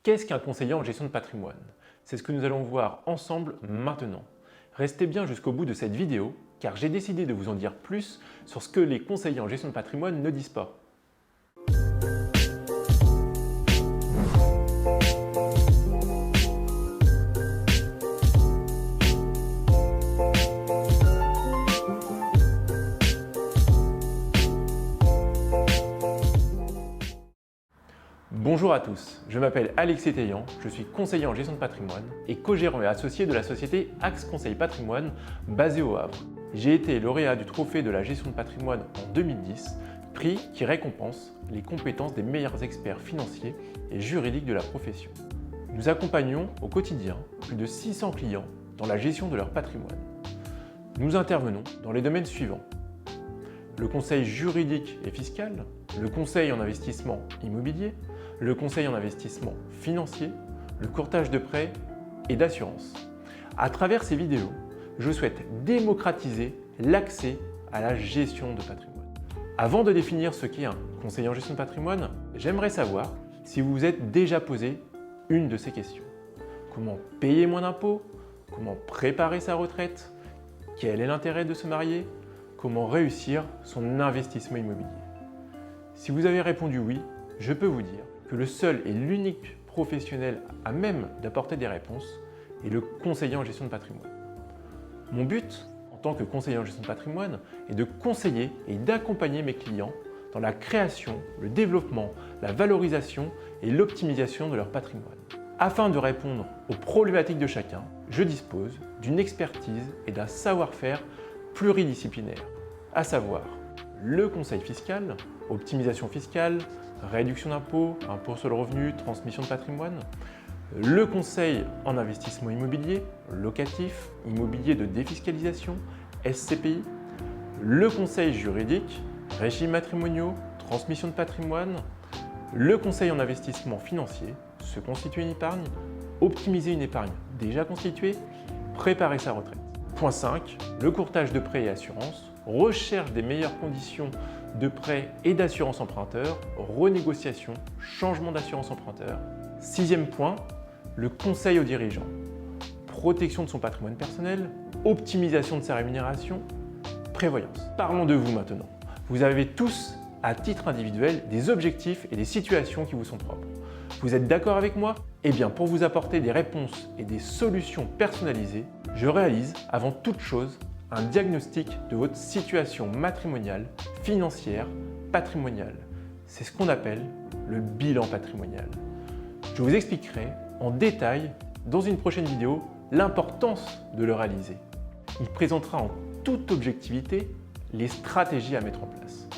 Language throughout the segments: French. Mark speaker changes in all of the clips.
Speaker 1: Qu'est-ce qu'un conseiller en gestion de patrimoine? C'est ce que nous allons voir ensemble maintenant. Restez bien jusqu'au bout de cette vidéo car j'ai décidé de vous en dire plus sur ce que les conseillers en gestion de patrimoine ne disent pas. Bonjour à tous, je m'appelle Alexis Taillant, je suis conseiller en gestion de patrimoine et co-gérant et associé de la société Axe Conseil Patrimoine basée au Havre. J'ai été lauréat du trophée de la gestion de patrimoine en 2010, prix qui récompense les compétences des meilleurs experts financiers et juridiques de la profession. Nous accompagnons au quotidien plus de 600 clients dans la gestion de leur patrimoine. Nous intervenons dans les domaines suivants: le conseil juridique et fiscal, le conseil en investissement immobilier, le conseil en investissement financier, le courtage de prêts et d'assurance. À travers ces vidéos, je souhaite démocratiser l'accès à la gestion de patrimoine. Avant de définir ce qu'est un conseiller en gestion de patrimoine, j'aimerais savoir si vous vous êtes déjà posé une de ces questions. Comment payer moins d'impôts? Comment préparer sa retraite? Quel est l'intérêt de se marier? Comment réussir son investissement immobilier? Si vous avez répondu oui, je peux vous dire que le seul et l'unique professionnel à même d'apporter des réponses est le conseiller en gestion de patrimoine. Mon but, en tant que conseiller en gestion de patrimoine, est de conseiller et d'accompagner mes clients dans la création, le développement, la valorisation et l'optimisation de leur patrimoine. Afin de répondre aux problématiques de chacun, je dispose d'une expertise et d'un savoir-faire pluridisciplinaire, à savoir le conseil fiscal, optimisation fiscale, réduction d'impôts, impôt sur le revenu, transmission de patrimoine, le conseil en investissement immobilier, locatif, immobilier de défiscalisation, SCPI, le conseil juridique, régimes matrimoniaux, transmission de patrimoine, le conseil en investissement financier, se constituer une épargne, optimiser une épargne déjà constituée, préparer sa retraite. Point 5, le courtage de prêts et assurances, recherche des meilleures conditions de prêt et d'assurance emprunteur, renégociation, changement d'assurance emprunteur. Sixième point, le conseil aux dirigeants, protection de son patrimoine personnel, optimisation de sa rémunération, prévoyance. Parlons de vous maintenant. Vous avez tous, à titre individuel, des objectifs et des situations qui vous sont propres. Vous êtes d'accord avec moi? Eh bien, pour vous apporter des réponses et des solutions personnalisées, je réalise avant toute chose un diagnostic de votre situation matrimoniale, financière, patrimoniale. C'est ce qu'on appelle le bilan patrimonial. Je vous expliquerai en détail dans une prochaine vidéo l'importance de le réaliser. Il présentera en toute objectivité les stratégies à mettre en place.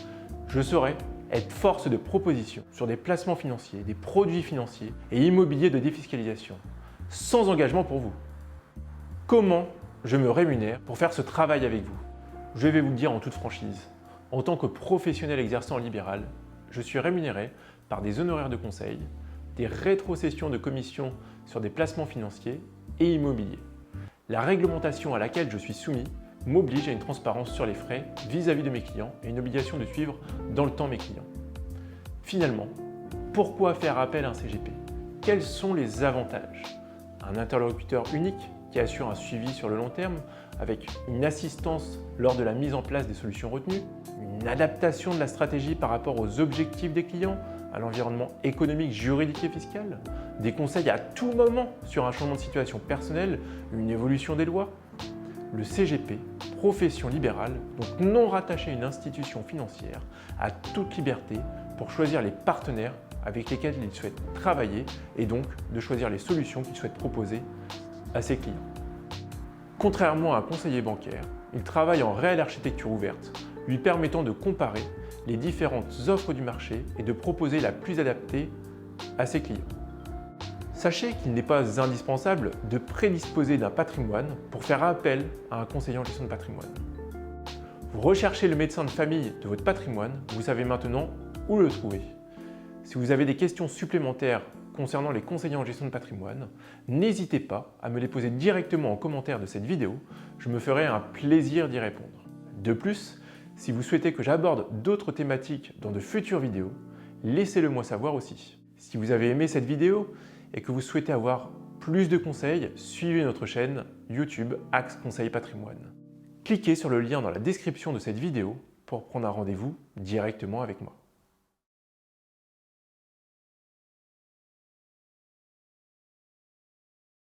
Speaker 1: Je saurai être force de proposition sur des placements financiers, des produits financiers et immobiliers de défiscalisation, sans engagement pour vous. Comment je me rémunère pour faire ce travail avec vous? Je vais vous le dire en toute franchise. En tant que professionnel exerçant en libéral, je suis rémunéré par des honoraires de conseil, des rétrocessions de commissions sur des placements financiers et immobiliers. La réglementation à laquelle je suis soumis m'oblige à une transparence sur les frais vis-à-vis de mes clients et une obligation de suivre dans le temps mes clients. Finalement, pourquoi faire appel à un CGP? Quels sont les avantages? Un interlocuteur unique qui assure un suivi sur le long terme avec une assistance lors de la mise en place des solutions retenues, une adaptation de la stratégie par rapport aux objectifs des clients, à l'environnement économique, juridique et fiscal, des conseils à tout moment sur un changement de situation personnelle, une évolution des lois. Le CGP, profession libérale, donc non rattachée à une institution financière, a toute liberté pour choisir les partenaires avec lesquels il souhaite travailler et donc de choisir les solutions qu'il souhaite proposer à ses clients. Contrairement à un conseiller bancaire, il travaille en réelle architecture ouverte, lui permettant de comparer les différentes offres du marché et de proposer la plus adaptée à ses clients. Sachez qu'il n'est pas indispensable de prédisposer d'un patrimoine pour faire appel à un conseiller en gestion de patrimoine. Vous recherchez le médecin de famille de votre patrimoine, vous savez maintenant où le trouver. Si vous avez des questions supplémentaires concernant les conseillers en gestion de patrimoine, n'hésitez pas à me les poser directement en commentaire de cette vidéo, je me ferai un plaisir d'y répondre. De plus, si vous souhaitez que j'aborde d'autres thématiques dans de futures vidéos, laissez-le moi savoir aussi. Si vous avez aimé cette vidéo et que vous souhaitez avoir plus de conseils, suivez notre chaîne YouTube Axe Conseil Patrimoine. Cliquez sur le lien dans la description de cette vidéo pour prendre un rendez-vous directement avec moi.